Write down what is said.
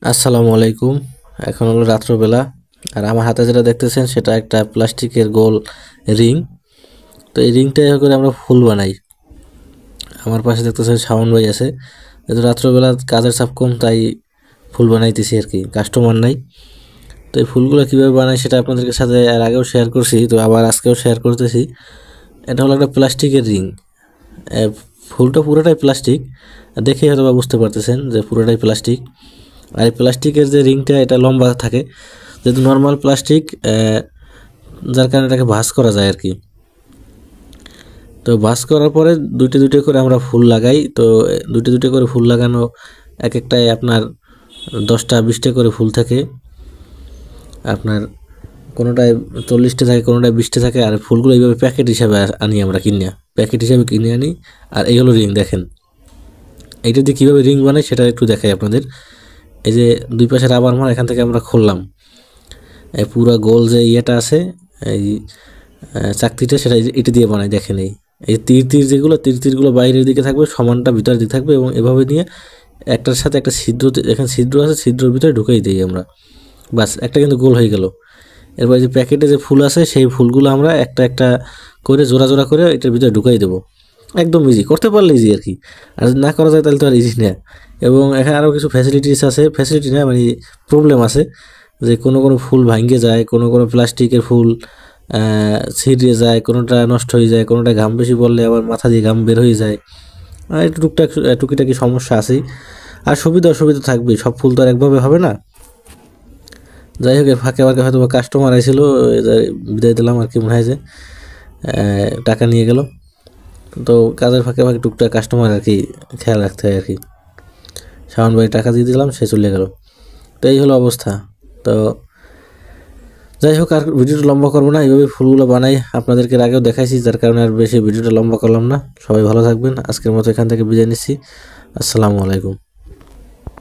আসসালামু আলাইকুম। এখন হলো রাত্রবেলা, আর আমার হাতে যেটা দেখতেছেন সেটা একটা প্লাস্টিকের গোল রিং। তো এই রিংটা করে আমরা ফুল বানাই। আমার পাশে দেখতেছেন শাওন ভাই আছে। যেহেতু রাত্রবেলা কাজের চাপ কম, তাই ফুল বানাইতেছি আর কি, কাস্টমার নাই। তো এই ফুলগুলো কীভাবে বানাই সেটা আপনাদের সাথে এর আগেও শেয়ার করছি, তো আবার আজকেও শেয়ার করতেছি। এটা হলো একটা প্লাস্টিকের রিং। ফুলটা পুরোটাই প্লাস্টিক, দেখেই হয়তো বা বুঝতে পারতেছেন যে পুরোটাই প্লাস্টিক। আর এই প্লাস্টিকের যে রিংটা এটা লম্বা থাকে, যেহেতু নর্মাল প্লাস্টিক, যার কারণে এটাকে ভাঁজ করা যায় আর কি। তো ভাঁজ করার পরে দুইটা দুইটা করে আমরা ফুল লাগাই। তো দুইটা দুইটা করে ফুল লাগানো, এক একটায় আপনার 10টা 20টা করে ফুল থাকে। আপনার কোনোটায় 40টা থাকে, কোনোটায় 20টা থাকে। আর ফুলগুলো এইভাবে প্যাকেট হিসাবে আনি, আমরা প্যাকেট হিসাবে কিনে আনি। আর এই হলো রিং, দেখেন এইটা দিয়ে কীভাবে রিং বানাই সেটা একটু দেখাই আপনাদের। এই যে দুই পাশে রাবার মার, এখান থেকে আমরা খুললাম, এই পুরো গোল যে ইয়েটা আছে, এই চাকতিটা, সেটা এটা দিয়ে বানাই। দেখেন এই তীর তীরগুলো বাইরের দিকে থাকবে, সমানটা ভিতরের দিকে থাকবে, এবং এভাবে নিয়ে একটার সাথে একটা ছিদ্র, এখানে ছিদ্র আছে, ছিদ্রের ভিতরে ঢুকেই দিই আমরা। বাস, একটা কিন্তু গোল হয়ে গেল। এরপর যে প্যাকেটে যে ফুল আছে সেই ফুলগুলো আমরা একটা একটা করে জোড়া জোড়া করে এটার ভিতরে ঢুকাই দেবো। একদম ইজি, করতে পারলে ইজি আর কি। আর যদি না করা যায় তাহলে তো আর ইজি না। এবং এখানে আরও কিছু ফ্যাসিলিটিস আছে, ফ্যাসিলিটি না মানে প্রবলেম আছে, যে কোনো কোনো ফুল ভাঙে যায়, কোনো কোনো প্লাস্টিকের ফুল ছিঁড়ে যায়, কোনোটা নষ্ট হয়ে যায়, কোনোটা ঘাম বেশি পড়লে আবার মাথা দিয়ে ঘাম বের হয়ে যায়। একটু টুকটাক টুকিটাকি সমস্যা আছেই। আর সুবিধা অসুবিধা থাকবেই, সব ফুল তো আর একভাবে হবে না। যাই হোক, ফাঁকে ফাঁকে হয়তো কাস্টমার আইছিল, বিদায় দিলাম আর কি, মনে হয় যে টাকা নিয়ে গেল। তো কাজের ফাঁকে ফাঁকে টুকটাক কাস্টমার আর কি খেয়াল রাখতে হয় আর কি। শাওন ভাই টাকা দিয়ে দিলাম, সে চলে গেল। তো এই হলো অবস্থা। তো যাই হোক, আর ভিডিওটা লম্বা করবো না, এইভাবে ফুলগুলো বানাই, আপনাদেরকে আগেও দেখাইছি, যার কারণে আর বেশি ভিডিওটা লম্বা করলাম না। সবাই ভালো থাকবেন, আজকের মতো এখান থেকে বিদায় নিচ্ছি। আসসালামু আলাইকুম।